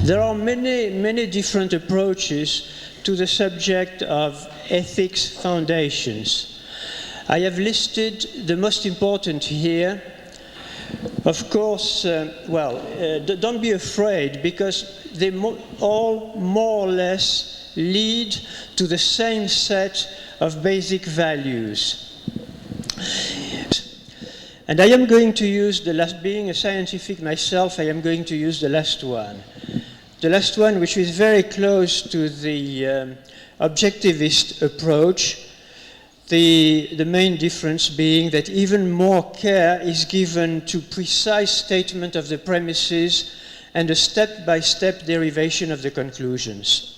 There are many different approaches to the subject of ethics foundations. I have listed the most important here. Of course, don't be afraid, because they all more or less lead to the same set of basic values. And I am going to use the last, being a scientific myself, I am going to use the last one. The last one, which is very close to the objectivist approach, the main difference being that even more care is given to precise statement of the premises and a step-by-step derivation of the conclusions.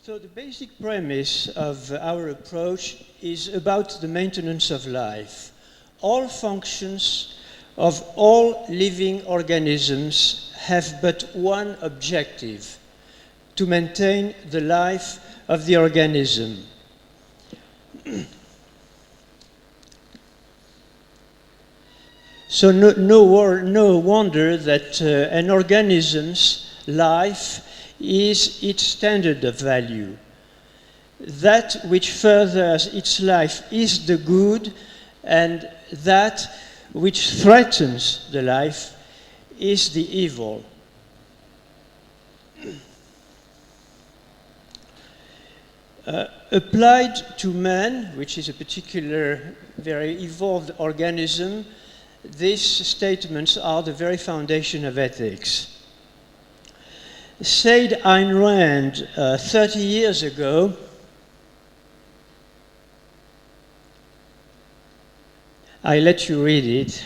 So the basic premise of our approach is about the maintenance of life. All functions of all living organisms have but one objective: to maintain the life of the organism. So no wonder that an organism's life is its standard of value. That which furthers its life is the good, and that which threatens the life is the evil. Applied to man, which is a particular, very evolved organism, these statements are the very foundation of ethics. Said Ayn Rand 30 years ago, I let you read it.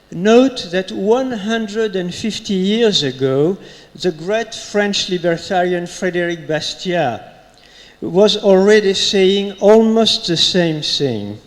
Note that 150 years ago, the great French libertarian Frédéric Bastiat was already saying almost the same thing.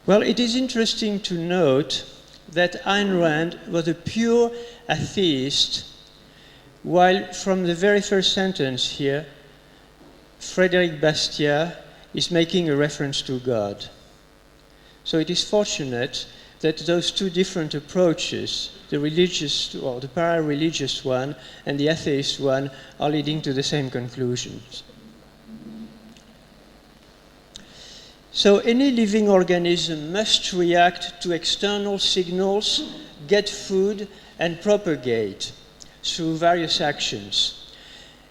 Well, it is interesting to note that Ayn Rand was a pure atheist, while from the very first sentence here, Frédéric Bastiat is making a reference to God. So it is fortunate that those two different approaches, the religious or the para-religious one and the atheist one, are leading to the same conclusions. So any living organism must react to external signals, get food, and propagate through various actions.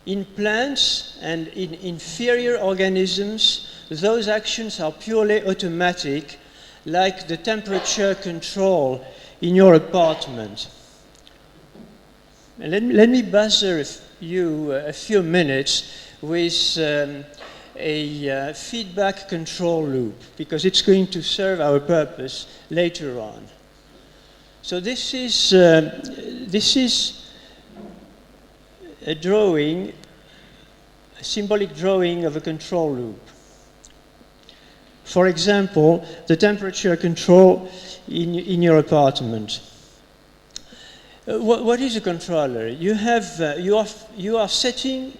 In plants and in inferior organisms, those actions are purely automatic, like the temperature control in your apartment. And let me buzzer you a few minutes with a feedback control loop, because it's going to serve our purpose later on. So this is a drawing, a symbolic drawing of a control loop. For example, the temperature control in your apartment. What is a controller? You are setting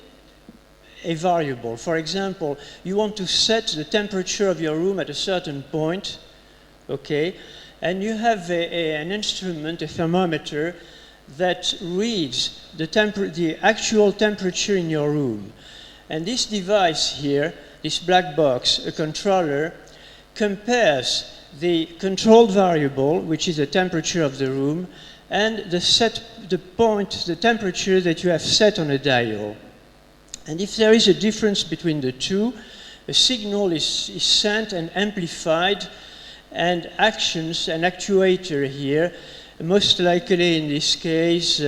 a variable. For example, you want to set the temperature of your room at a certain point, okay, and you have an instrument, a thermometer, that reads the actual temperature in your room. And this device here, this black box, a controller, compares the controlled variable, which is the temperature of the room, and the point, the temperature that you have set on a dial. And if there is a difference between the two, a signal is sent and amplified, and actions, an actuator here, most likely in this case,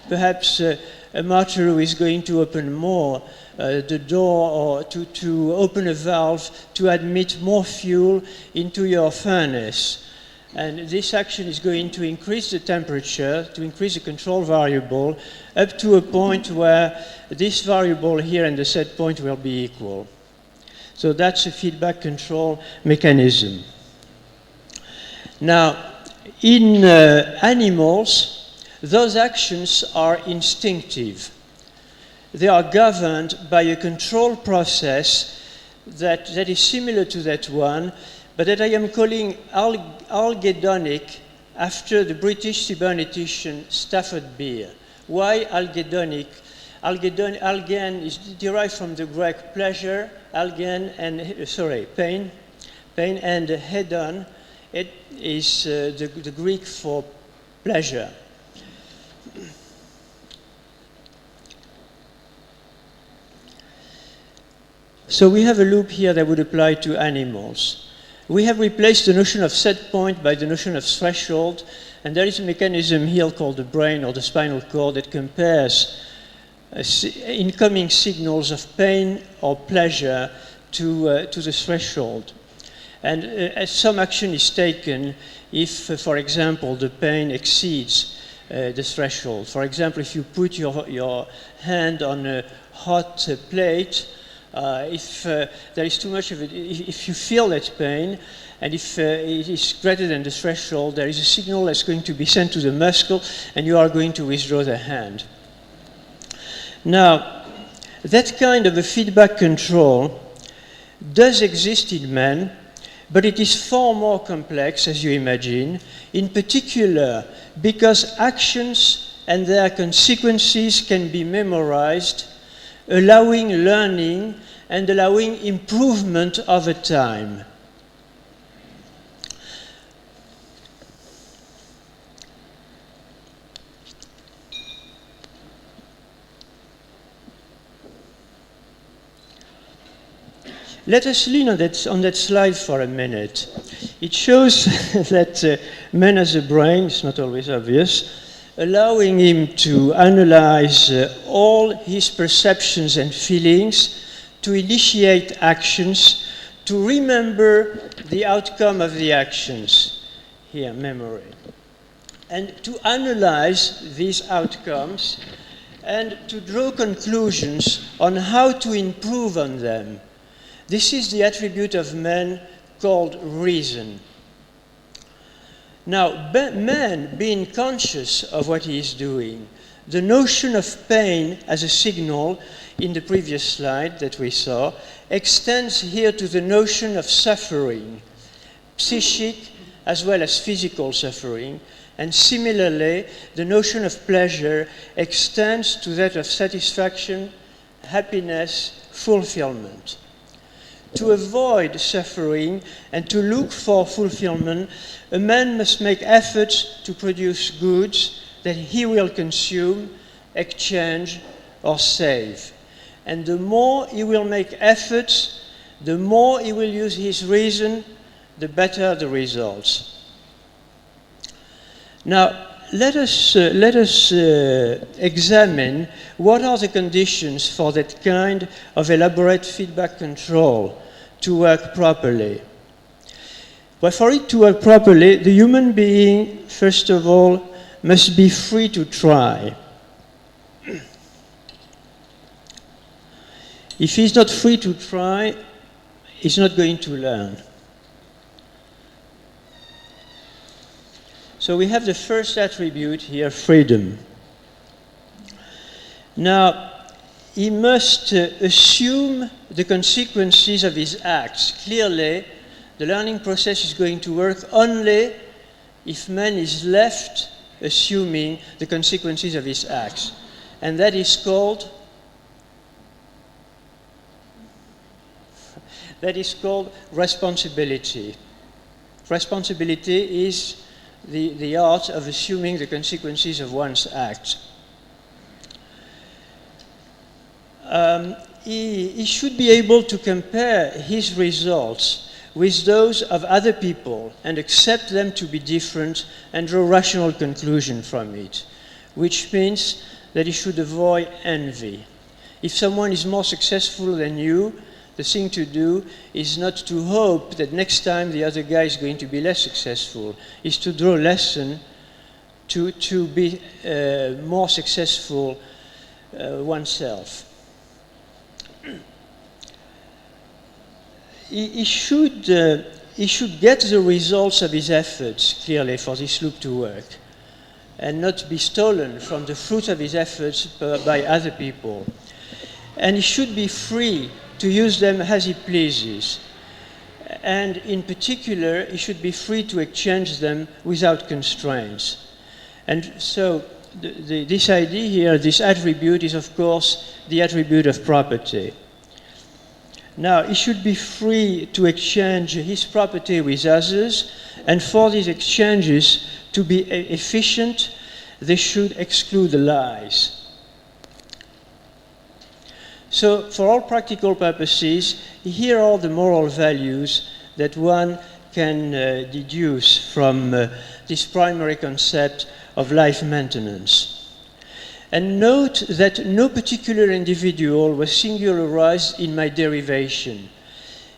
perhaps a martyr who is going to open more the door, or to open a valve to admit more fuel into your furnace. And this action is going to increase the temperature, to increase the control variable, up to a point where this variable here and the set point will be equal. So that's a feedback control mechanism. Now, in animals, those actions are instinctive. They are governed by a control process that is similar to that one, but that I am calling algedonic, after the British cybernetician Stafford Beer. Why algedonic? Algen is derived from the Greek pleasure, pain, and hedon. It is the Greek for pleasure. So we have a loop here that would apply to animals. We have replaced the notion of set point by the notion of threshold, and there is a mechanism here called the brain or the spinal cord that compares incoming signals of pain or pleasure to the threshold. And some action is taken if, for example, the pain exceeds the threshold. For example, if you put your hand on a hot plate, if there is too much of it, if you feel that pain, and if it is greater than the threshold, there is a signal that's going to be sent to the muscle, and you are going to withdraw the hand. Now, that kind of a feedback control does exist in man, but it is far more complex, as you imagine, in particular because actions and their consequences can be memorized, allowing learning and allowing improvement over time. Let us lean on that slide for a minute. It shows that man has a brain, it's not always obvious, allowing him to analyze all his perceptions and feelings, to initiate actions, to remember the outcome of the actions, here, memory, and to analyze these outcomes and to draw conclusions on how to improve on them. This is the attribute of man called reason. Now, man being conscious of what he is doing, the notion of pain as a signal in the previous slide that we saw extends here to the notion of suffering, psychic as well as physical suffering, and similarly, the notion of pleasure extends to that of satisfaction, happiness, fulfillment. To avoid suffering and to look for fulfillment, a man must make efforts to produce goods that he will consume, exchange, or save. And the more he will make efforts, the more he will use his reason, the better the results. Now, let us examine what are the conditions for that kind of elaborate feedback control to work properly. But for it to work properly, the human being, first of all, must be free to try. If he's not free to try, he's not going to learn. So we have the first attribute here, freedom. Now, he must assume the consequences of his acts. Clearly, the learning process is going to work only if man is left assuming the consequences of his acts. And that is called responsibility. Responsibility is the art of assuming the consequences of one's act. He should be able to compare his results with those of other people and accept them to be different and draw rational conclusion from it, which means that he should avoid envy. If someone is more successful than you, the thing to do is not to hope that next time the other guy is going to be less successful, is to draw a lesson to be more successful oneself. He should get the results of his efforts, clearly, for this loop to work, and not be stolen from the fruit of his efforts by other people. And he should be free to use them as he pleases. And in particular, he should be free to exchange them without constraints. And so this idea here, this attribute, is of course the attribute of property. Now, he should be free to exchange his property with others, and for these exchanges to be efficient, they should exclude lies. So, for all practical purposes, here are the moral values that one can deduce from this primary concept of life maintenance. And note that no particular individual was singularized in my derivation.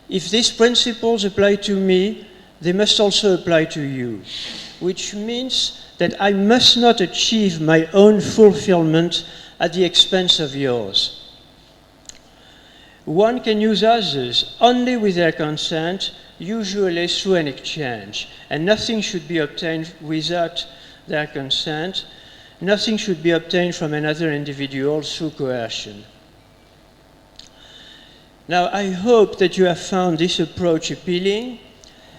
If these principles apply to me, they must also apply to you, which means that I must not achieve my own fulfillment at the expense of yours. One can use others only with their consent, usually through an exchange, and nothing should be obtained without their consent. Nothing should be obtained from another individual through coercion. Now, I hope that you have found this approach appealing,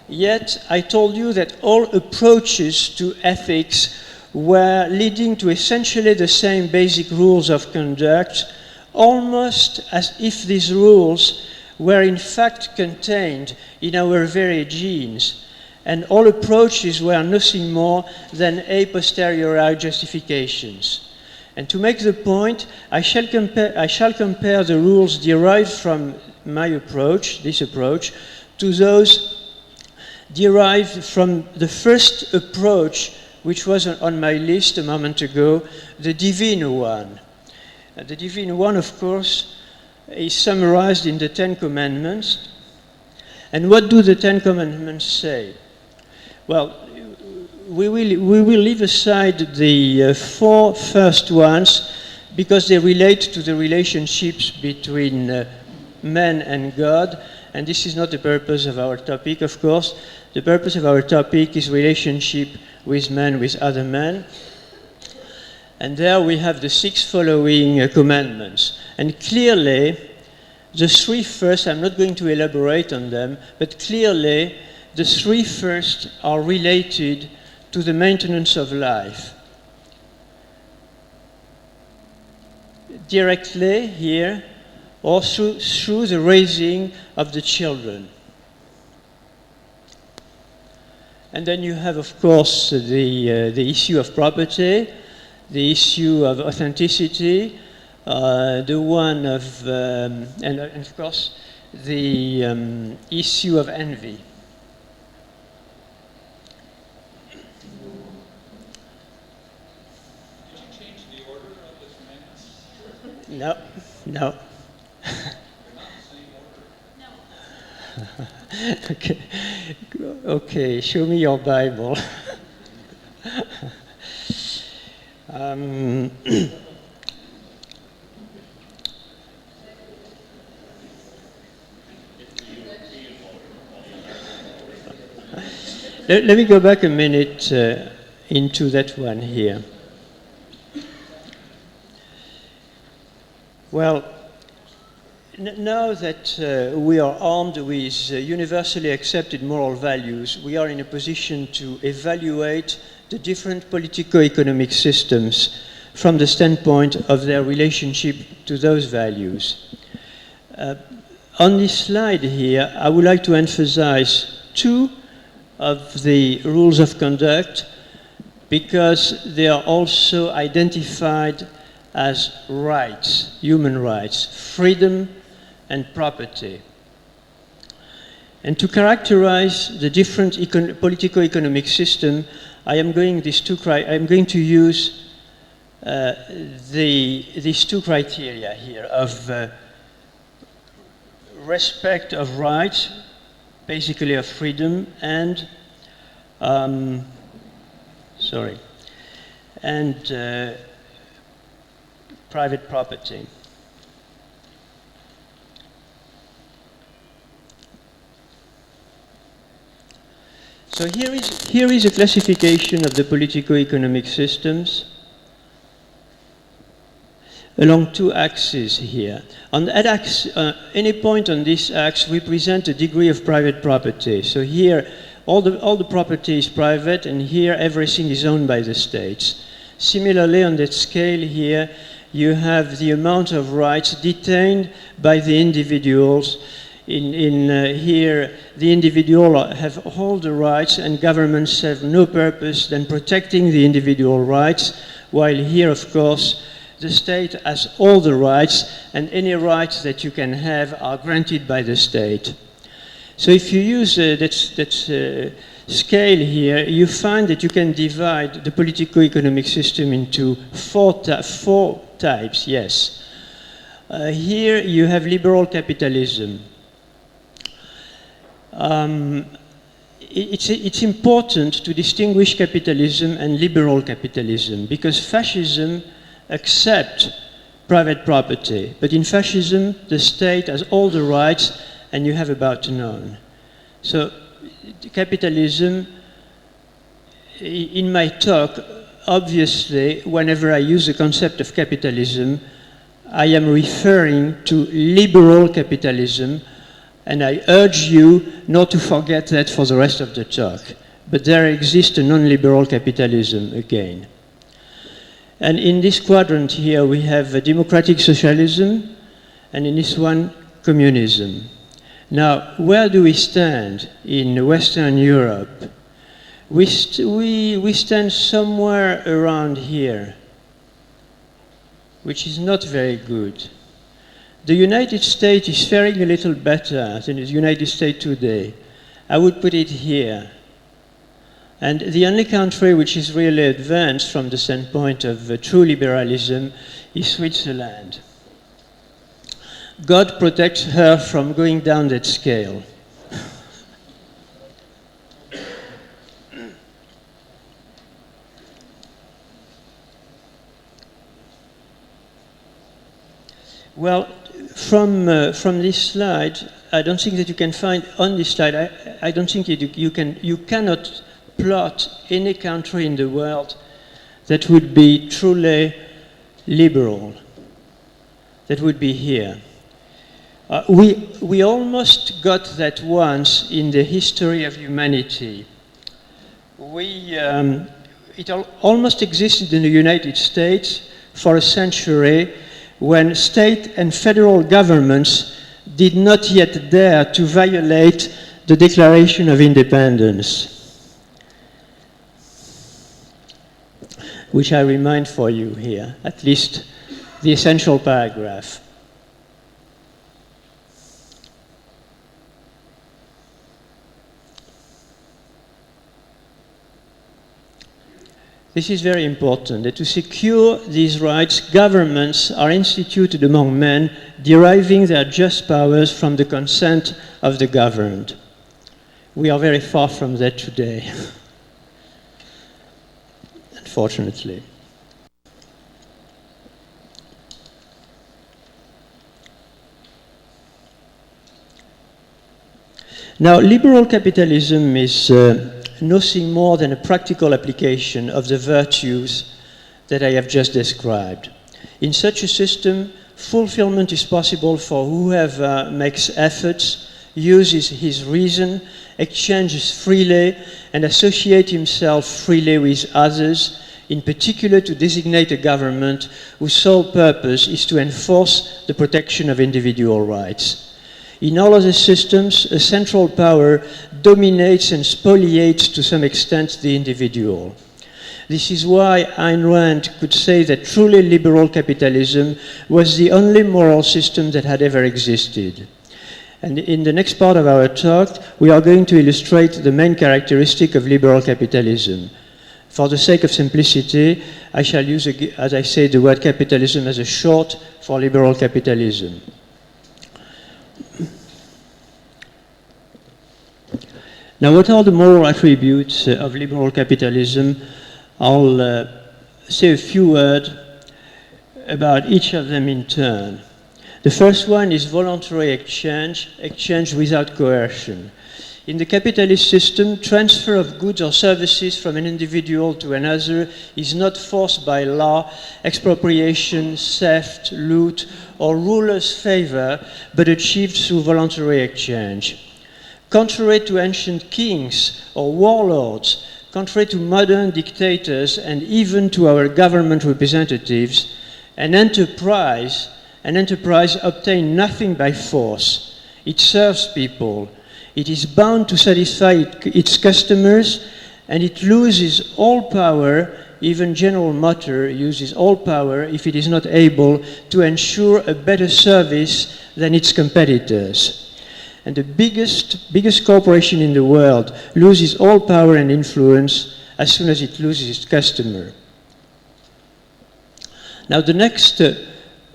yet I told you that all approaches to ethics were leading to essentially the same basic rules of conduct, almost as if these rules were in fact contained in our very genes, and all approaches were nothing more than a posteriori justifications. And to make the point, I shall compare the rules derived from my approach, this approach, to those derived from the first approach, which was on my list a moment ago, the divine one. The divine one, of course, is summarized in the Ten Commandments. And what do the Ten Commandments say? Well, we will leave aside the four first ones because they relate to the relationships between man and God, and this is not the purpose of our topic, of course. The purpose of our topic is relationship with man, with other men. And there we have the 6 following commandments. And clearly, the 3 first, I'm not going to elaborate on them, but clearly, the 3 first are related to the maintenance of life. Directly here, or through the raising of the children. And then you have, of course, the issue of property, the issue of authenticity, the one of, and of course, the issue of envy. No, no. Okay. Okay, show me your Bible. Let me go back a minute into that one here. Well, now that we are armed with universally accepted moral values, we are in a position to evaluate the different politico-economic systems from the standpoint of their relationship to those values. On this slide here, I would like to emphasize 2 of the rules of conduct because they are also identified as rights, human rights, freedom and property. And to characterize the different politico-economic system, I am going to use these two criteria here of respect of rights, basically of freedom, and private property. So here is a classification of the politico-economic systems along two axes here. On that axis, any point on this axis, we present a degree of private property. So here, all the property is private, and here everything is owned by the states. Similarly, on that scale here, you have the amount of rights detained by the individuals. Here, the individual have all the rights, and governments have no purpose than protecting the individual rights, while here, of course, the state has all the rights, and any rights that you can have are granted by the state. So if you use that scale here, you find that you can divide the politico-economic system into four types, yes. Here you have liberal capitalism. It's important to distinguish capitalism and liberal capitalism because fascism accepts private property, but in fascism the state has all the rights and you have about none. So capitalism, in my talk, obviously, whenever I use the concept of capitalism, I am referring to liberal capitalism, and I urge you not to forget that for the rest of the talk. But there exists a non-liberal capitalism again. And in this quadrant here, we have democratic socialism, and in this one, communism. Now, where do we stand in Western Europe? We stand somewhere around here, which is not very good. The United States is faring a little better than the United States today. I would put it here. And the only country which is really advanced from the standpoint of true liberalism is Switzerland. God protects her from going down that scale. Well, from this slide, I don't think that you can find on this slide. I don't think you cannot plot any country in the world that would be truly liberal. That would be here. We almost got that once in the history of humanity. It almost existed in the United States for a century when state and federal governments did not yet dare to violate the Declaration of Independence, which I remind for you here, at least the essential paragraph. This is very important, that to secure these rights, governments are instituted among men, deriving their just powers from the consent of the governed. We are very far from that today, unfortunately. Now, liberal capitalism is nothing more than a practical application of the virtues that I have just described. In such a system, fulfillment is possible for whoever makes efforts, uses his reason, exchanges freely, and associates himself freely with others, in particular to designate a government whose sole purpose is to enforce the protection of individual rights. In all other systems, a central power dominates and spoliates to some extent the individual. This is why Ayn Rand could say that truly liberal capitalism was the only moral system that had ever existed. And in the next part of our talk, we are going to illustrate the main characteristic of liberal capitalism. For the sake of simplicity, I shall use, as I say, the word capitalism as a short for liberal capitalism. Now, what are the moral attributes of liberal capitalism? I'll say a few words about each of them in turn. The first one is voluntary exchange, exchange without coercion. In the capitalist system, transfer of goods or services from an individual to another is not forced by law, expropriation, theft, loot, or ruler's favor, but achieved through voluntary exchange. Contrary to ancient kings or warlords, contrary to modern dictators, and even to our government representatives, an enterprise obtains nothing by force. It serves people. It is bound to satisfy its customers, and it loses all power. Even General Motors uses all power if it is not able to ensure a better service than its competitors. And the biggest corporation in the world loses all power and influence as soon as it loses its customer. Now, the next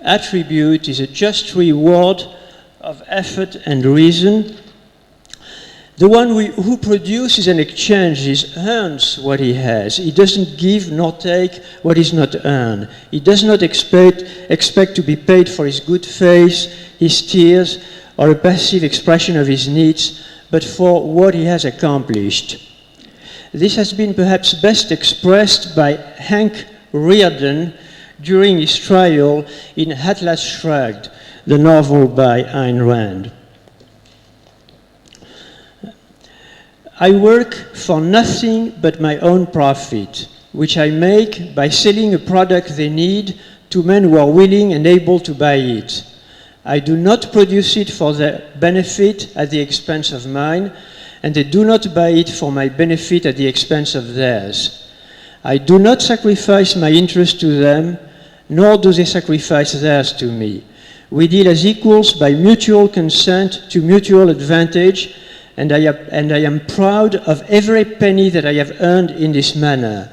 attribute is a just reward of effort and reason. The one who produces and exchanges earns what he has. He doesn't give nor take what is not earned. He does not expect to be paid for his good faith, his tears, or a passive expression of his needs, but for what he has accomplished. This has been perhaps best expressed by Hank Rearden during his trial in Atlas Shrugged, the novel by Ayn Rand. I work for nothing but my own profit, which I make by selling a product they need to men who are willing and able to buy it. I do not produce it for their benefit at the expense of mine, and they do not buy it for my benefit at the expense of theirs. I do not sacrifice my interest to them, nor do they sacrifice theirs to me. We deal as equals by mutual consent to mutual advantage, and I am proud of every penny that I have earned in this manner.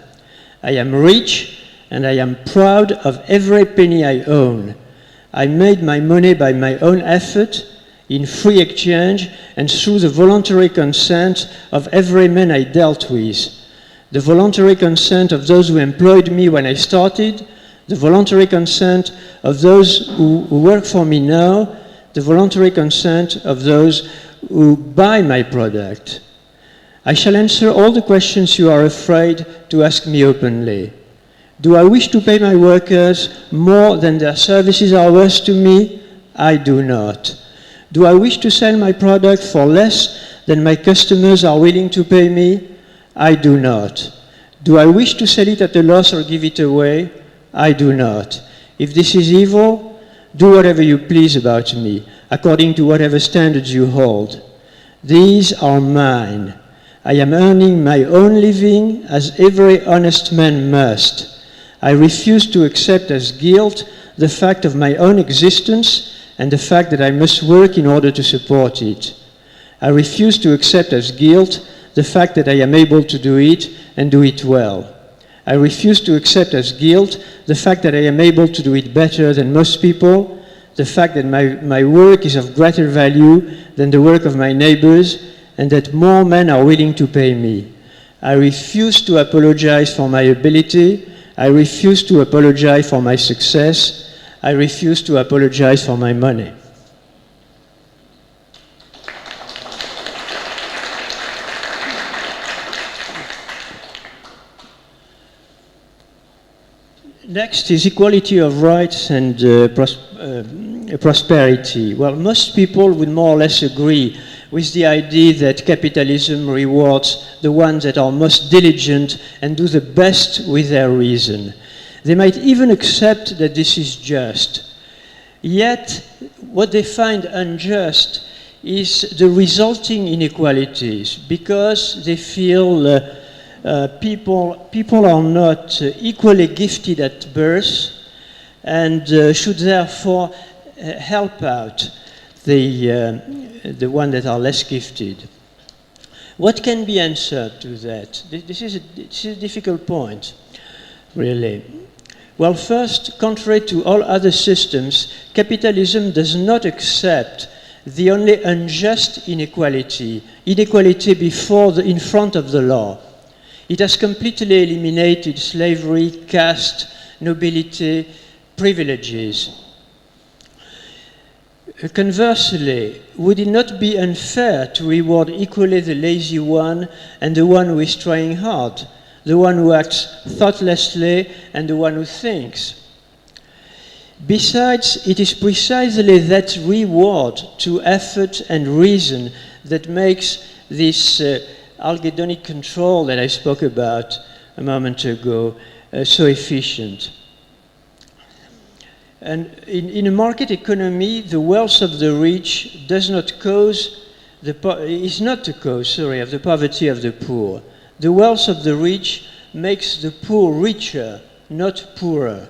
I am rich, and I am proud of every penny I own. I made my money by my own effort, in free exchange, and through the voluntary consent of every man I dealt with. The voluntary consent of those who employed me when I started, the voluntary consent of those who work for me now, the voluntary consent of those who buy my product. I shall answer all the questions you are afraid to ask me openly. Do I wish to pay my workers more than their services are worth to me? I do not. Do I wish to sell my product for less than my customers are willing to pay me? I do not. Do I wish to sell it at a loss or give it away? I do not. If this is evil, do whatever you please about me, according to whatever standards you hold. These are mine. I am earning my own living, as every honest man must. I refuse to accept as guilt the fact of my own existence and the fact that I must work in order to support it. I refuse to accept as guilt the fact that I am able to do it and do it well. I refuse to accept as guilt the fact that I am able to do it better than most people, the fact that my work is of greater value than the work of my neighbors, and that more men are willing to pay me. I refuse to apologize for my ability. I refuse to apologize for my success. I refuse to apologize for my money. Next is equality of rights and prosperity. Well, most people would more or less agree with the idea that capitalism rewards the ones that are most diligent and do the best with their reason. They might even accept that this is just. Yet, what they find unjust is the resulting inequalities, because they feel people are not equally gifted at birth and should therefore help out the ones that are less gifted. What can be answered to that? This is a difficult point, really. Well, first, contrary to all other systems, capitalism does not accept the only unjust inequality in front of the law. It has completely eliminated slavery, caste, nobility, privileges. Conversely, would it not be unfair to reward equally the lazy one and the one who is trying hard, the one who acts thoughtlessly and the one who thinks? Besides, it is precisely that reward to effort and reason that makes this algedonic control that I spoke about a moment ago so efficient. And in a market economy, the wealth of the rich is not the cause of the poverty of the poor. The wealth of the rich makes the poor richer, not poorer.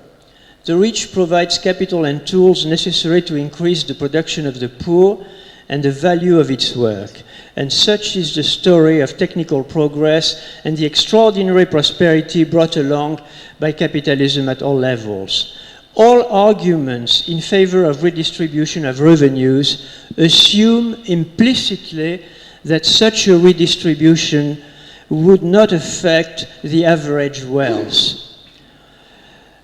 The rich provides capital and tools necessary to increase the production of the poor and the value of its work. And such is the story of technical progress and the extraordinary prosperity brought along by capitalism at all levels. All arguments in favor of redistribution of revenues assume implicitly that such a redistribution would not affect the average wealth.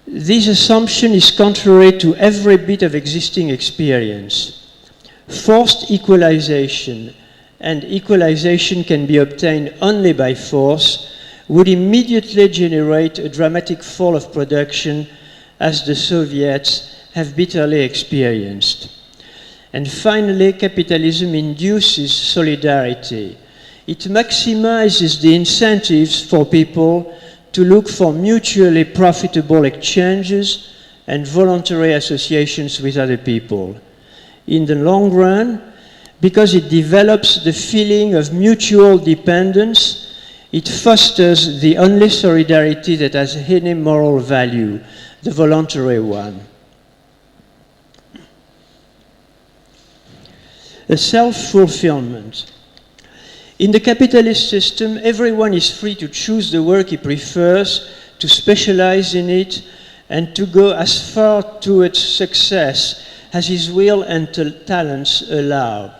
This assumption is contrary to every bit of existing experience. Forced equalization, and equalization can be obtained only by force, would immediately generate a dramatic fall of production, as the Soviets have bitterly experienced. And finally, capitalism induces solidarity. It maximizes the incentives for people to look for mutually profitable exchanges and voluntary associations with other people. In the long run, because it develops the feeling of mutual dependence, it fosters the only solidarity that has any moral value, the voluntary one. A self-fulfillment. In the capitalist system, everyone is free to choose the work he prefers, to specialize in it, and to go as far to its success as his will and talents allow.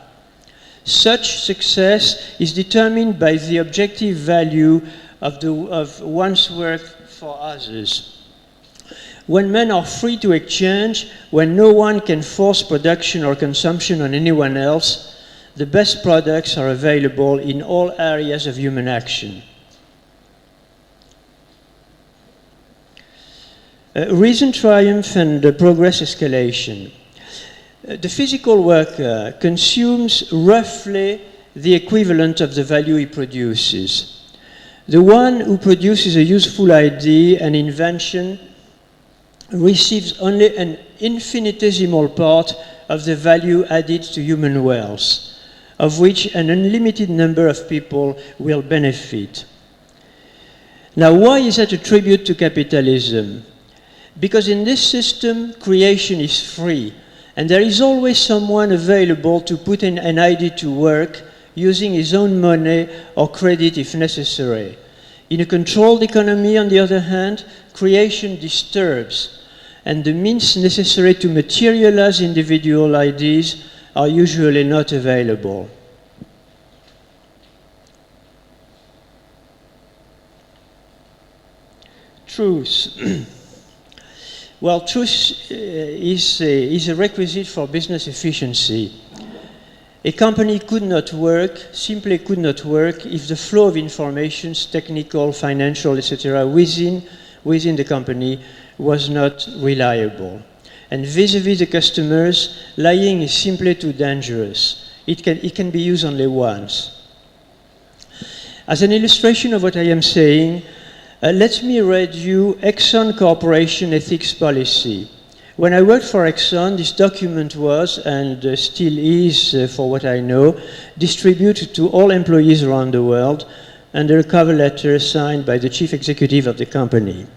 Such success is determined by the objective value of one's work for others. When men are free to exchange, when no one can force production or consumption on anyone else, the best products are available in all areas of human action. Reason triumph and progress escalation. The physical worker consumes roughly the equivalent of the value he produces. The one who produces a useful idea, an invention, receives only an infinitesimal part of the value added to human wealth, of which an unlimited number of people will benefit. Now, why is that a tribute to capitalism? Because in this system, creation is free, and there is always someone available to put an idea to work using his own money or credit if necessary. In a controlled economy, on the other hand, creation disturbs, and the means necessary to materialize individual ideas are usually not available. Truth. Well, truth is a requisite for business efficiency. A company simply could not work if the flow of information, technical, financial, etc., within the company was not reliable. And vis-à-vis the customers, lying is simply too dangerous. It can be used only once. As an illustration of what I am saying, let me read you Exxon Corporation ethics policy, When I worked for Exxon, this document was, and still is, for what I know, distributed to all employees around the world under a cover letter signed by the chief executive of the company.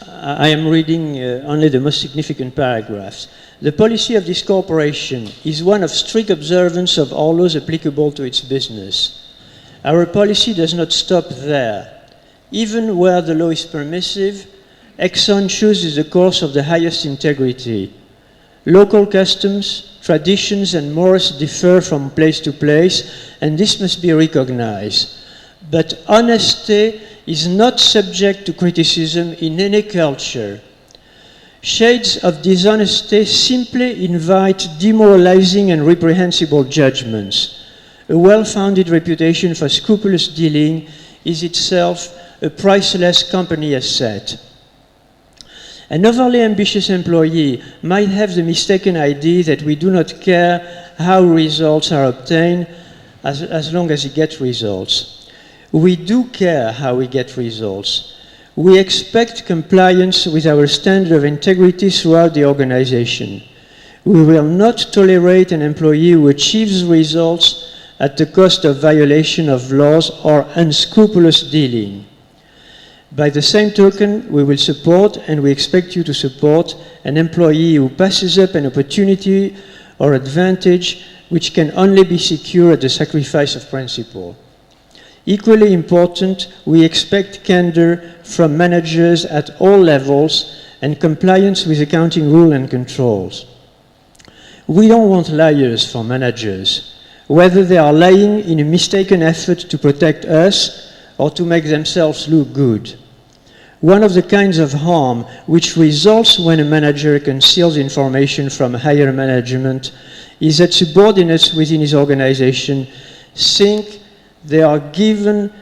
I am reading only the most significant paragraphs. The policy of this corporation is one of strict observance of all laws applicable to its business. Our policy does not stop there. Even where the law is permissive, Exxon chooses a course of the highest integrity. Local customs, traditions, and morals differ from place to place, and this must be recognized. But honesty is not subject to criticism in any culture. Shades of dishonesty simply invite demoralizing and reprehensible judgments. A well-founded reputation for scrupulous dealing is itself a priceless company asset. An overly ambitious employee might have the mistaken idea that we do not care how results are obtained as long as he gets results. We do care how we get results. We expect compliance with our standard of integrity throughout the organization. We will not tolerate an employee who achieves results at the cost of violation of laws or unscrupulous dealing. By the same token, we will support, and we expect you to support, an employee who passes up an opportunity or advantage which can only be secured at the sacrifice of principle. Equally important, we expect candor from managers at all levels and compliance with accounting rules and controls. We don't want liars for managers, whether they are lying in a mistaken effort to protect us or to make themselves look good. One of the kinds of harm which results when a manager conceals information from higher management is that subordinates within his organization think they are given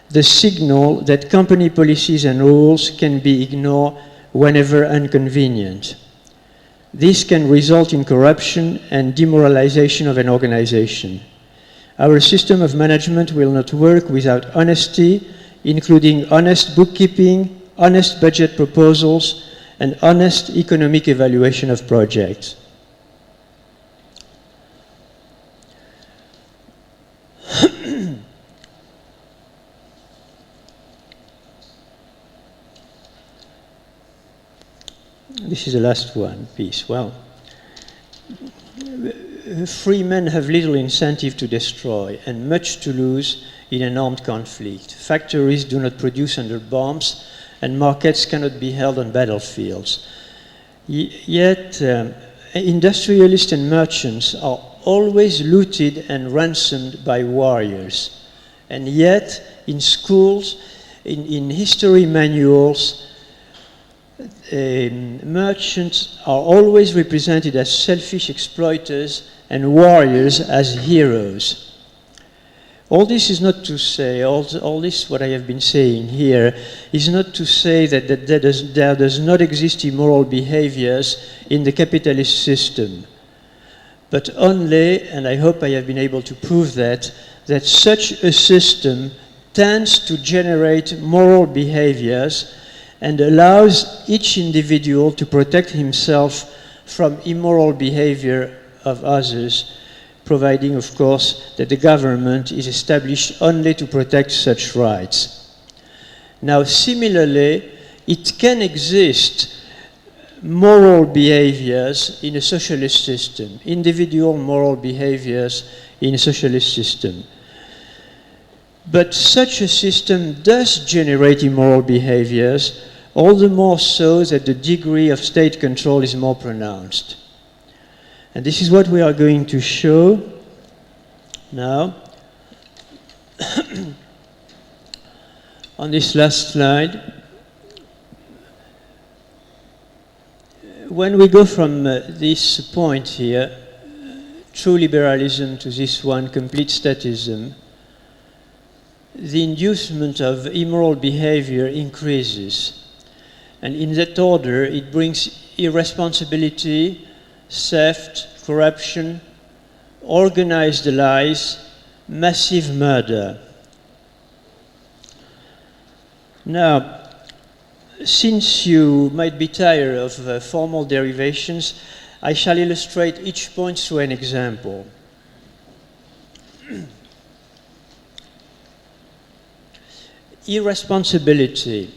the signal that company policies and rules can be ignored whenever inconvenient. This can result in corruption and demoralization of an organization. Our system of management will not work without honesty, including honest bookkeeping, honest budget proposals, and honest economic evaluation of projects. This is the last one piece. Well, free men have little incentive to destroy and much to lose in an armed conflict. Factories do not produce under bombs, and markets cannot be held on battlefields. Yet, industrialists and merchants are always looted and ransomed by warriors. And yet, in schools, in history manuals, merchants are always represented as selfish exploiters and warriors as heroes. All this is not to say, all this what I have been saying here is not to say that there does not exist immoral behaviors in the capitalist system, but only, and I hope I have been able to prove that such a system tends to generate moral behaviors and allows each individual to protect himself from immoral behavior of others, providing, of course, that the government is established only to protect such rights. Now, similarly, it can exist moral behaviors in a socialist system, individual moral behaviors in a socialist system. But such a system does generate immoral behaviors, all the more so that the degree of state control is more pronounced. And this is what we are going to show now. On this last slide, when we go from this point here, true liberalism, to this one, complete statism, the inducement of immoral behavior increases. And in that order, it brings irresponsibility, theft, corruption, organized lies, massive murder. Now, Since you might be tired of formal derivations, I shall illustrate each point through an example. Irresponsibility.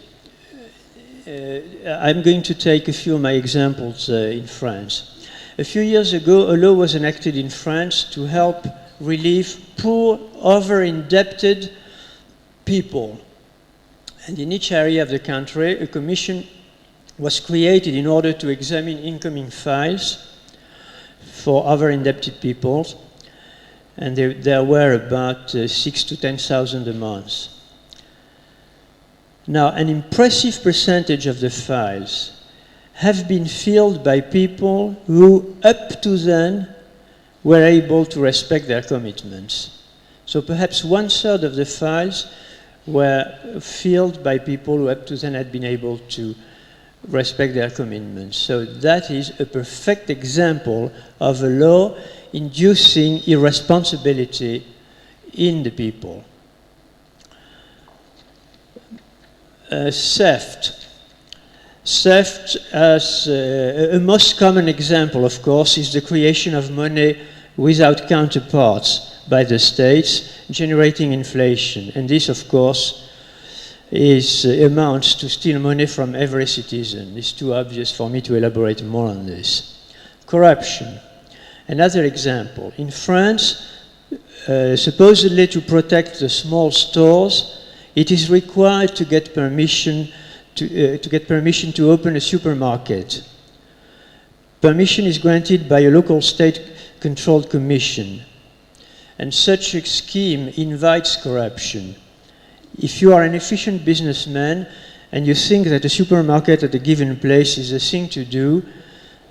I'm going to take a few of my examples in France. A few years ago, a law was enacted in France to help relieve poor, over-indebted people. And in each area of the country, a commission was created in order to examine incoming files for over-indebted people. And there were about 6,000 to 10,000 a month. Now, an impressive percentage of the files have been filled by people who, up to then, were able to respect their commitments. So perhaps 1/3 of the files were filled by people who, up to then, had been able to respect their commitments. So that is a perfect example of a law inducing irresponsibility in the people. Theft. Theft, as a most common example, of course, is the creation of money without counterparts by the states, generating inflation. And this, of course, amounts to steal money from every citizen. It's too obvious for me to elaborate more on this. Corruption. Another example. In France, supposedly to protect the small stores, it is required to get permission to open a supermarket. Permission is granted by a local state-controlled commission. And such a scheme invites corruption. If you are an efficient businessman and you think that a supermarket at a given place is the thing to do,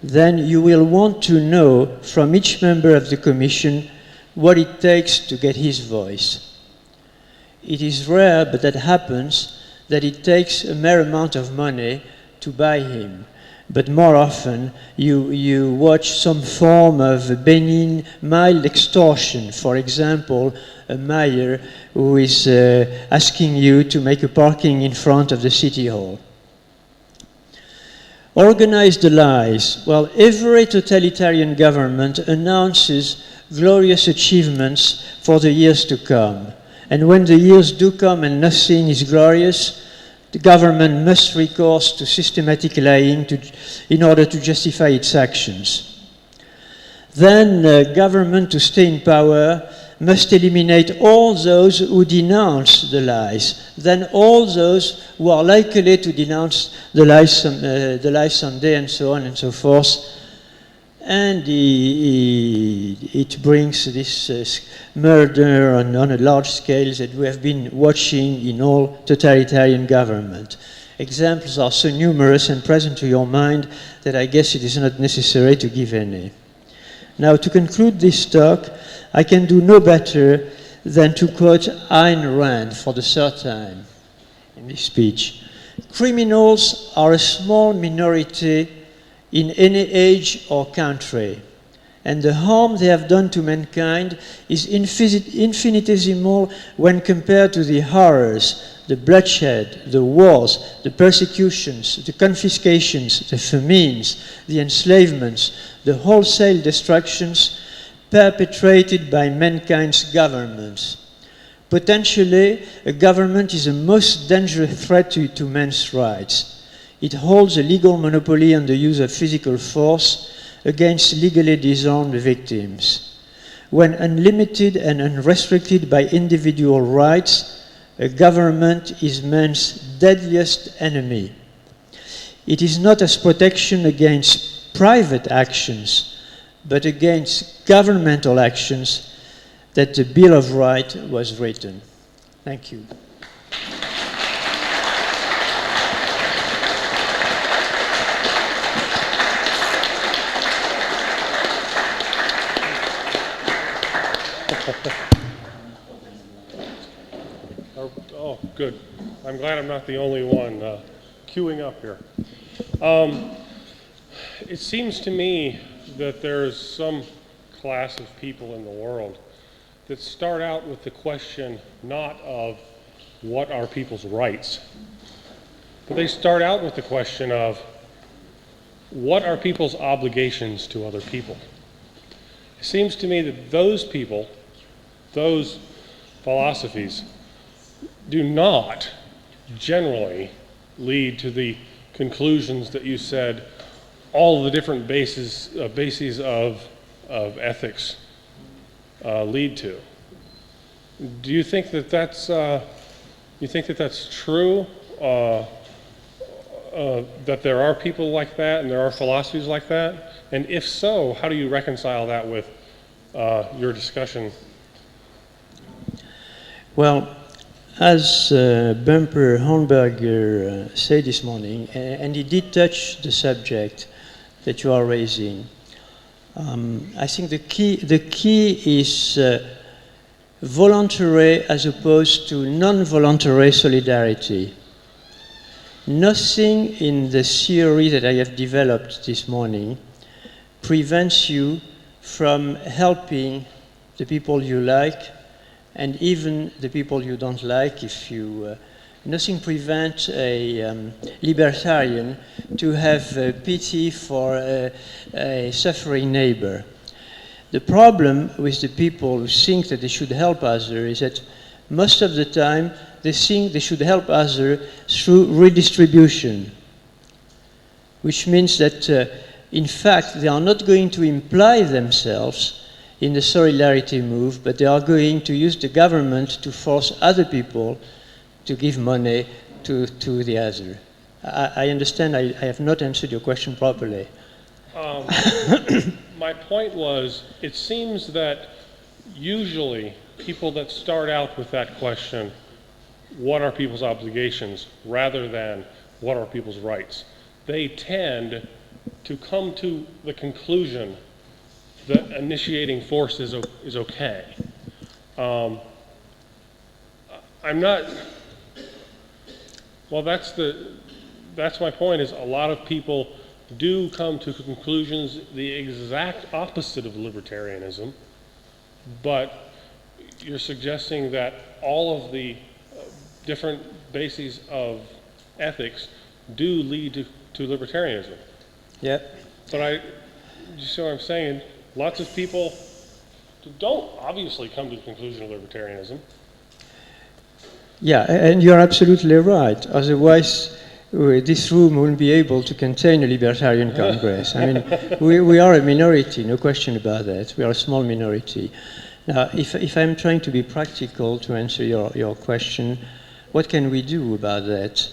then you will want to know from each member of the commission what it takes to get his voice. It is rare, but that happens, that it takes a mere amount of money to buy him. But more often, you watch some form of benign, mild extortion. For example, a mayor who is asking you to make a parking in front of the city hall. Organized lies. Well, every totalitarian government announces glorious achievements for the years to come. And when the years do come and nothing is glorious, the government must recourse to systematic lying in order to justify its actions. Then government, to stay in power, must eliminate all those who denounce the lies. Then all those who are likely to denounce the lies someday, and so on and so forth. And it brings this murder on a large scale that we have been watching in all totalitarian government. Examples are so numerous and present to your mind that I guess it is not necessary to give any. Now, to conclude this talk, I can do no better than to quote Ayn Rand for the third time in this speech. Criminals are a small minority in any age or country, and the harm they have done to mankind is infinitesimal when compared to the horrors, the bloodshed, the wars, the persecutions, the confiscations, the famines, the enslavements, the wholesale destructions perpetrated by mankind's governments. Potentially, a government is a most dangerous threat to men's rights. It holds a legal monopoly on the use of physical force against legally disarmed victims. When unlimited and unrestricted by individual rights, a government is man's deadliest enemy. It is not as protection against private actions, but against governmental actions that the Bill of Rights was written. Thank you. Oh, good. I'm glad I'm not the only one queuing up here. It seems to me that there's some class of people in the world that start out with the question not of what are people's rights, But they start out with the question of, what are people's obligations to other people? It seems to me that those people, those philosophies, do not generally lead to the conclusions that you said all the different bases of ethics lead to. Do you think that that's true? That there are people like that and there are philosophies like that? And if so, how do you reconcile that with your discussion? Well, as Bumper Hornberger said this morning, and he did touch the subject that you are raising, I think the key is voluntary as opposed to non-voluntary solidarity. Nothing in the theory that I have developed this morning prevents you from helping the people you like and even the people you don't like. If you, nothing prevents a libertarian to have pity for a suffering neighbor. The problem with the people who think that they should help others is that most of the time they think they should help others through redistribution, which means that in fact they are not going to imply themselves in the solidarity move, but they are going to use the government to force other people to give money to the other. I understand I have not answered your question properly. My point was, it seems that usually people that start out with that question, what are people's obligations, rather than what are people's rights, they tend to come to the conclusion that initiating force is okay. I'm not, well, that's my point, is a lot of people do come to conclusions the exact opposite of libertarianism, but you're suggesting that all of the different bases of ethics do lead to libertarianism. Yeah. But you see what I'm saying? Lots of people don't obviously come to the conclusion of libertarianism. Yeah, and you're absolutely right. Otherwise, this room wouldn't be able to contain a libertarian Congress. I mean, we are a minority, no question about that. We are a small minority. Now, if I'm trying to be practical to answer your question, what can we do about that?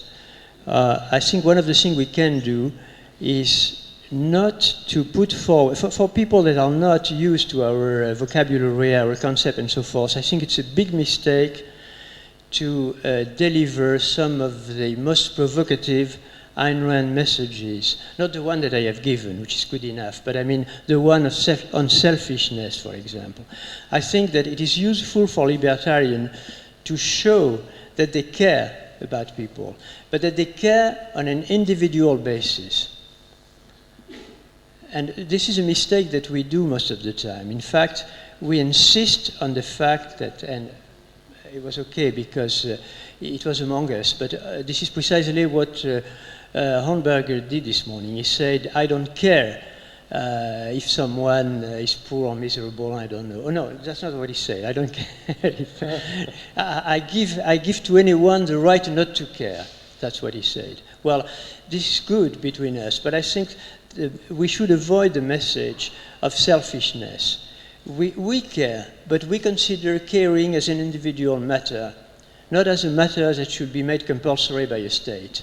I think one of the things we can do is not to put forward, for people that are not used to our vocabulary, our concept and so forth, I think it's a big mistake to deliver some of the most provocative Ayn Rand messages. Not the one that I have given, which is good enough, but I mean the one of unselfishness, for example. I think that it is useful for libertarians to show that they care about people, but that they care on an individual basis. And this is a mistake that we do most of the time. In fact, we insist on the fact that, and it was okay because it was among us, but this is precisely what Hornberger did this morning. He said, I don't care if someone is poor or miserable, I don't know. Oh no, that's not what he said. I don't care. I give to anyone the right not to care. That's what he said. Well, this is good between us, but I think we should avoid the message of selfishness. We care, but we consider caring as an individual matter, not as a matter that should be made compulsory by a state.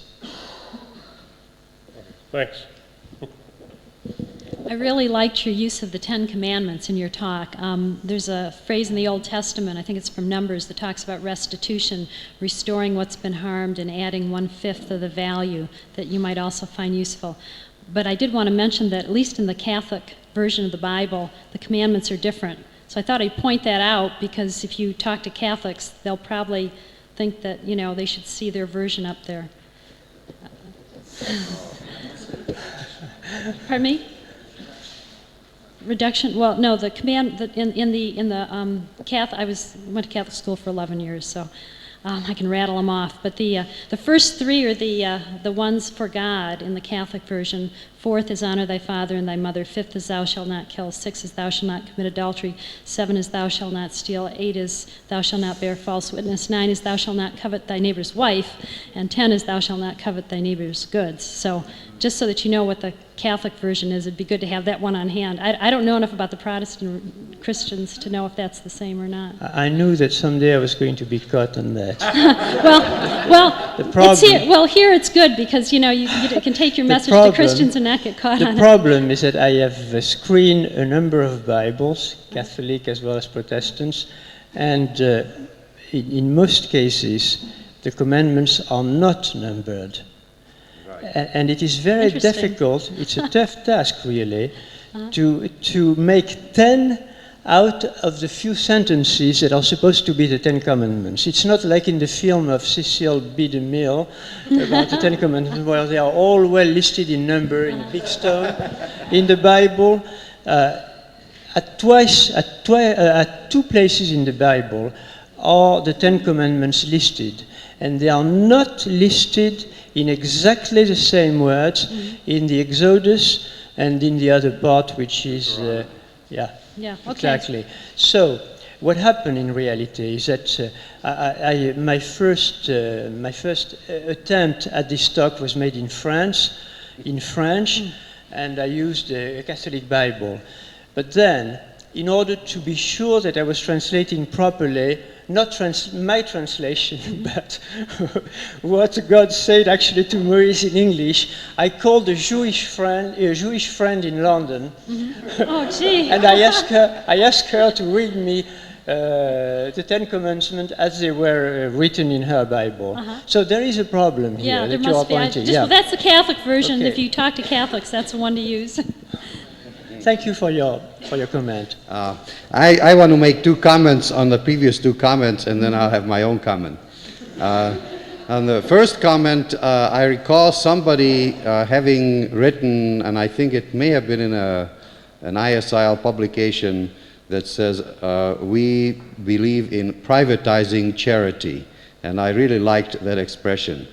Thanks. I really liked your use of the Ten Commandments in your talk. There's a phrase in the Old Testament, I think it's from Numbers, that talks about restitution, restoring what's been harmed and adding 1/5 of the value that you might also find useful. But I did want to mention that at least in the Catholic version of the Bible, the commandments are different. So I thought I'd point that out because if you talk to Catholics, they'll probably think that, you know, they should see their version up there. Pardon me? Reduction? Well, no. The command in the I went to Catholic school for 11 years, so I can rattle them off, but the first three are the ones for God in the Catholic version. Fourth is honor thy father and thy mother. Fifth is thou shalt not kill. 6 is thou shalt not commit adultery. 7 is thou shalt not steal. 8 is thou shalt not bear false witness. 9 is thou shalt not covet thy neighbor's wife. And 10 is thou shalt not covet thy neighbor's goods. So just so that you know what the Catholic version is, it'd be good to have that one on hand. I don't know enough about the Protestant Christians to know if that's the same or not. I knew that someday I was going to be caught on that. Here it's good because you can take your message to Christians and not get caught on it. The problem is that I have screened a number of Bibles, Catholic as well as Protestants, and in most cases the commandments are not numbered. And it is very difficult, it's a tough task really, to make 10 out of the few sentences that are supposed to be the 10 Commandments. It's not like in the film of Cecil B. DeMille about the 10 Commandments, where they are all well listed in number in big stone. In the Bible, at 2 places in the Bible are the 10 Commandments listed, and they are not listed in exactly the same words in the Exodus and in the other part, which is, okay. Exactly. So, what happened in reality is that my first attempt at this talk was made in France, in French, and I used a Catholic Bible. But then, in order to be sure that I was translating properly, not my translation, but what God said actually to Maurice in English, I called a Jewish friend in London. Mm-hmm. Oh, gee. And I asked her to read me the 10 Commandments as they were written in her Bible. Uh-huh. So there is a problem here that you are pointing. Well, that's the Catholic version. Okay. If you talk to Catholics, that's the one to use. Thank you for your comment. I want to make 2 comments on the previous 2 comments, and then I'll have my own comment. On the first comment, I recall somebody having written, and I think it may have been in an ISIL publication that says, we believe in privatizing charity, and I really liked that expression.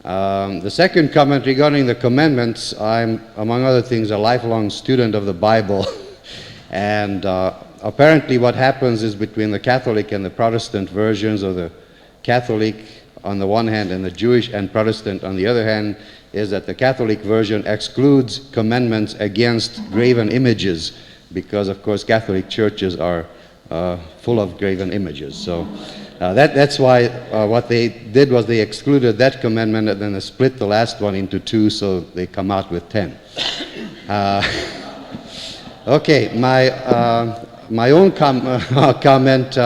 The second comment regarding the commandments, I'm, among other things, a lifelong student of the Bible. And apparently what happens is between the Catholic and the Protestant versions, or the Catholic on the one hand and the Jewish and Protestant on the other hand, is that the Catholic version excludes commandments against graven images, because of course Catholic churches are full of graven images. So that's why what they did was they excluded that commandment, and then they split the last one into 2, so they come out with 10. Okay, my own comment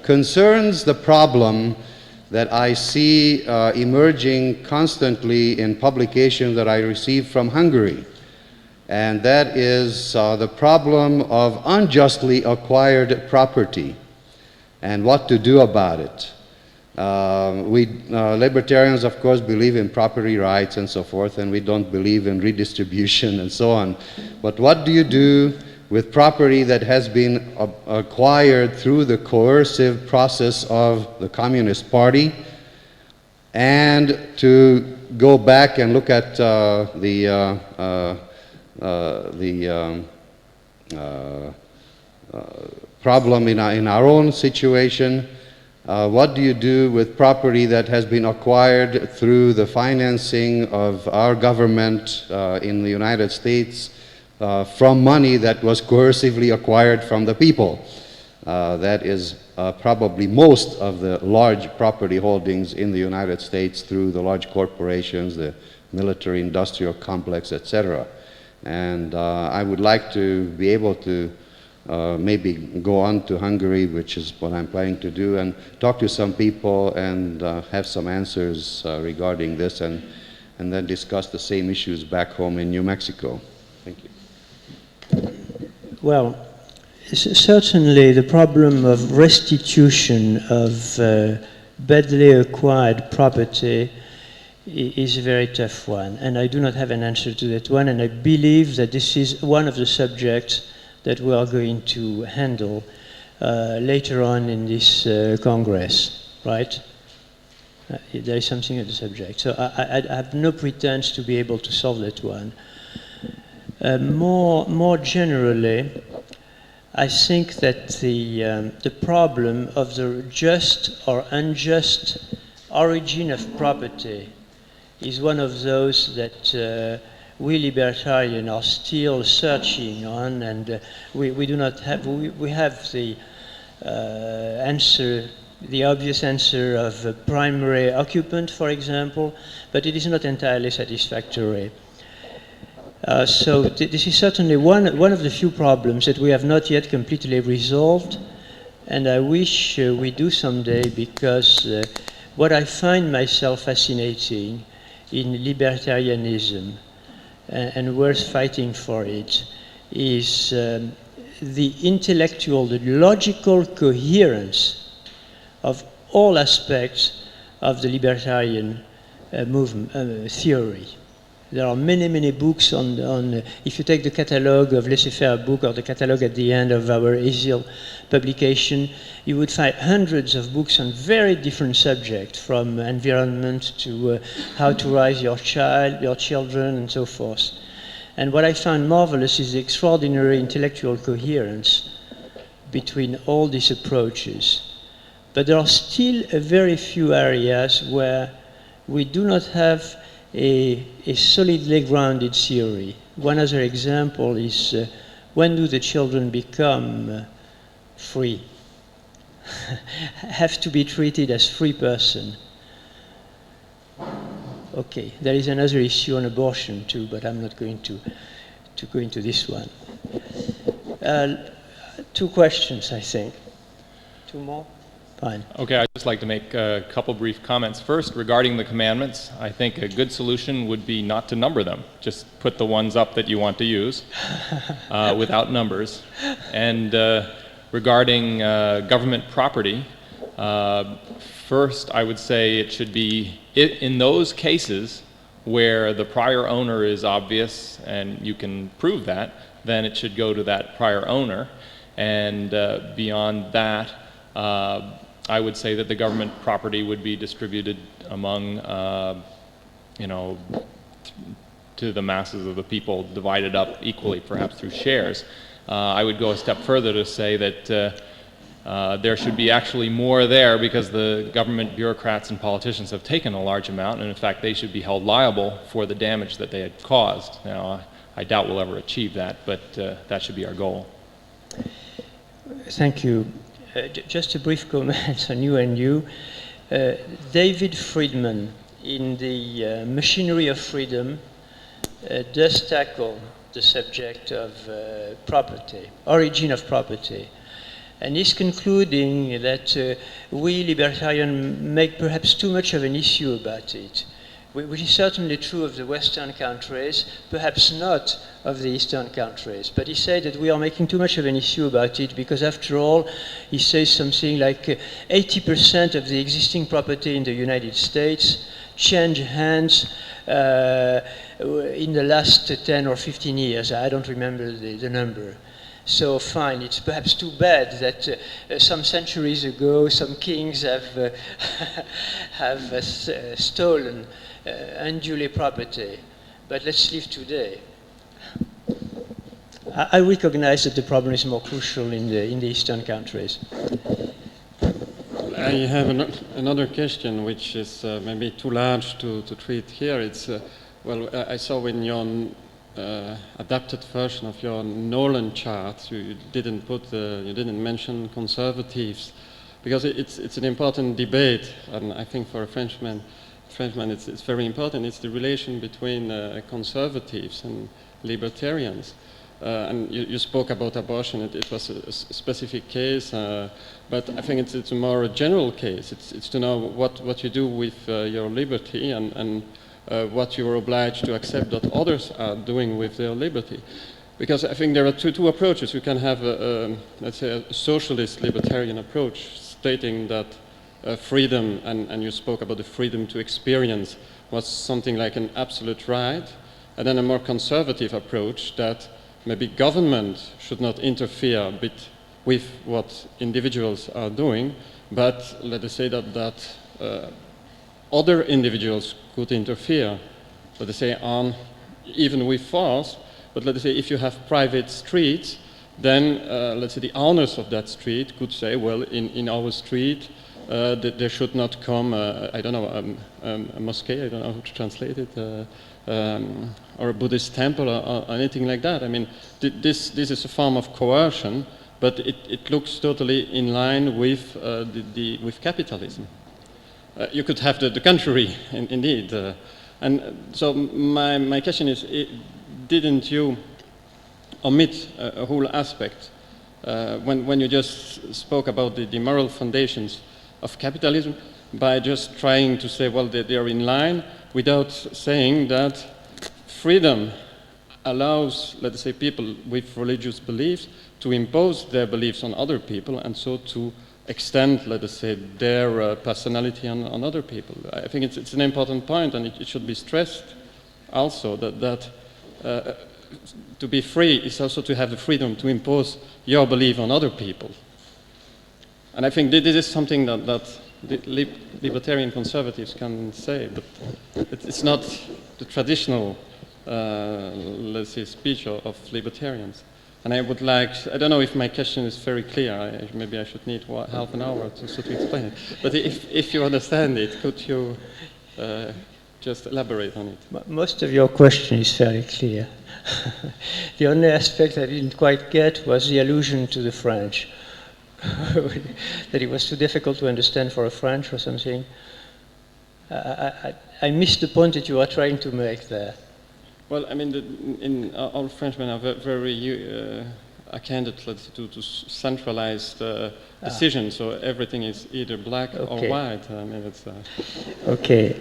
concerns the problem that I see emerging constantly in publications that I receive from Hungary. And that is the problem of unjustly acquired property and what to do about it. We libertarians, of course, believe in property rights and so forth, and we don't believe in redistribution and so on. But what do you do with property that has been acquired through the coercive process of the Communist Party? And to go back and look at the problem in our own situation. What do you do with property that has been acquired through the financing of our government in the United States from money that was coercively acquired from the people? That is probably most of the large property holdings in the United States through the large corporations, the military industrial complex, etc. And I would like to be able to maybe go on to Hungary, which is what I'm planning to do, and talk to some people and have some answers regarding this, and then discuss the same issues back home in New Mexico. Thank you. Well, certainly the problem of restitution of badly acquired property is a very tough one, and I do not have an answer to that one, and I believe that this is one of the subjects that we are going to handle later on in this Congress, right? There is something at the subject. So I have no pretense to be able to solve that one. More generally, I think that the problem of the just or unjust origin of property is one of those that we libertarians are still searching on, and we do not have. We have the answer, the obvious answer of a primary occupant, for example, but it is not entirely satisfactory. So this is certainly one of the few problems that we have not yet completely resolved, and I wish we do someday, because what I find myself fascinating in libertarianism and worth fighting for it is the intellectual, the logical coherence of all aspects of the libertarian movement theory. There are many, many books on if you take the catalogue of laissez-faire book or the catalogue at the end of our École publication, you would find hundreds of books on very different subjects, from environment to how to raise your children, and so forth. And what I found marvelous is the extraordinary intellectual coherence between all these approaches. But there are still a very few areas where we do not have a solidly grounded theory. One other example is when do the children become free? Have to be treated as free person. Okay, there is another issue on abortion too, but I'm not going to go into this one. Two questions, I think. Two more? Fine. Okay, I'd just like to make a couple brief comments. First, regarding the commandments, I think a good solution would be not to number them. Just put the ones up that you want to use without numbers. And regarding government property, first I would say it should be, in those cases where the prior owner is obvious and you can prove that, then it should go to that prior owner. And beyond that, I would say that the government property would be distributed among, to the masses of the people, divided up equally, perhaps through shares. I would go a step further to say that there should be actually more there, because the government bureaucrats and politicians have taken a large amount, and in fact they should be held liable for the damage that they had caused. Now, I doubt we'll ever achieve that, but that should be our goal. Thank you. Just a brief comment on you. David Friedman, in the Machinery of Freedom, does tackle the subject of property, origin of property. And he's concluding that we libertarians make perhaps too much of an issue about it, which is certainly true of the Western countries, perhaps not of the Eastern countries. But he said that we are making too much of an issue about it, because after all, he says something like 80% of the existing property in the United States changed hands in the last 10 or 15 years. I don't remember the number. So fine, it's perhaps too bad that some centuries ago some kings have stolen unduly property, but let's live today. I recognize that the problem is more crucial in the Eastern countries. I have another question, which is maybe too large to treat here. It's I saw in your adapted version of your Nolan chart, you didn't mention conservatives, because it's an important debate, and I think for a Frenchman it's very important. It's the relation between conservatives and libertarians. And you spoke about abortion. It was a specific case, but I think it's a more general case. It's to know what you do with your liberty and what you are obliged to accept that others are doing with their liberty. Because I think there are two approaches. You can have, let's say, a socialist libertarian approach, stating that freedom, and you spoke about the freedom to experience, was something like an absolute right, and then a more conservative approach that maybe government should not interfere with what individuals are doing, but let us say that other individuals could interfere, let us say, on even with force. But let us say, if you have private streets, then let's say the owners of that street could say, well, in our street, there should not come, I don't know, a mosque, I don't know how to translate it, or a Buddhist temple or anything like that. I mean, this is a form of coercion, but it looks totally in line with, with capitalism. You could have the contrary, indeed. And so my question is, didn't you omit a whole aspect when you just spoke about the moral foundations of capitalism by just trying to say, well, they are in line, without saying that freedom allows, let's say, people with religious beliefs to impose their beliefs on other people, and so to extend, let us say, their personality on other people. I think it's an important point, and it should be stressed also that to be free is also to have the freedom to impose your belief on other people. And I think this is something that the libertarian conservatives can say, but it's not the traditional, let's say, speech of libertarians. And I would like, I don't know if my question is very clear, maybe I should need half an hour to explain it. But if you understand it, could you just elaborate on it? Most of your question is fairly clear. The only aspect I didn't quite get was the allusion to the French. That it was too difficult to understand for a French or something. I missed the point that you are trying to make there. Well, I mean, all Frenchmen are very candidate to centralized decisions, so everything is either black or white. I mean, it's, Okay.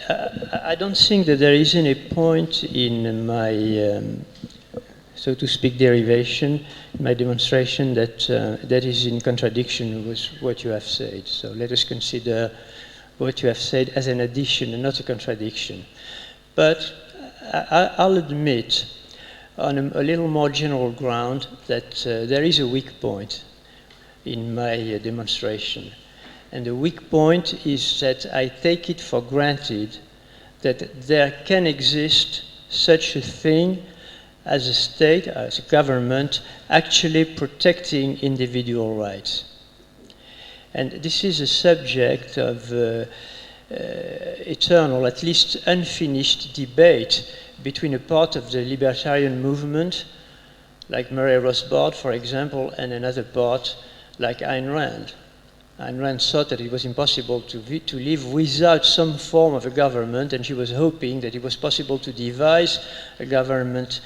I don't think that there is any point in my, so to speak, derivation, my demonstration that that is in contradiction with what you have said. So let us consider what you have said as an addition and not a contradiction. But I'll admit, on a little more general ground, that there is a weak point in my demonstration. And the weak point is that I take it for granted that there can exist such a thing as a state, as a government, actually protecting individual rights. And this is a subject of eternal, at least unfinished debate between a part of the libertarian movement, like Murray Rothbard, for example, and another part, like Ayn Rand. Ayn Rand thought that it was impossible to live without some form of a government, and she was hoping that it was possible to devise a government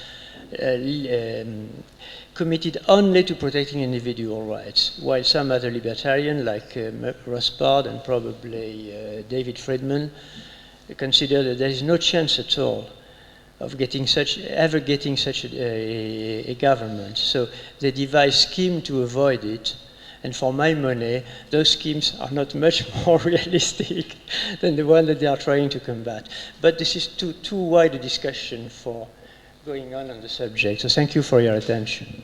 committed only to protecting individual rights, while some other libertarian, like Rothbard and probably David Friedman, consider that there is no chance at all of ever getting such a government. So they devise schemes to avoid it. And for my money, those schemes are not much more realistic than the one that they are trying to combat. But this is too wide a discussion for going on the subject. So thank you for your attention.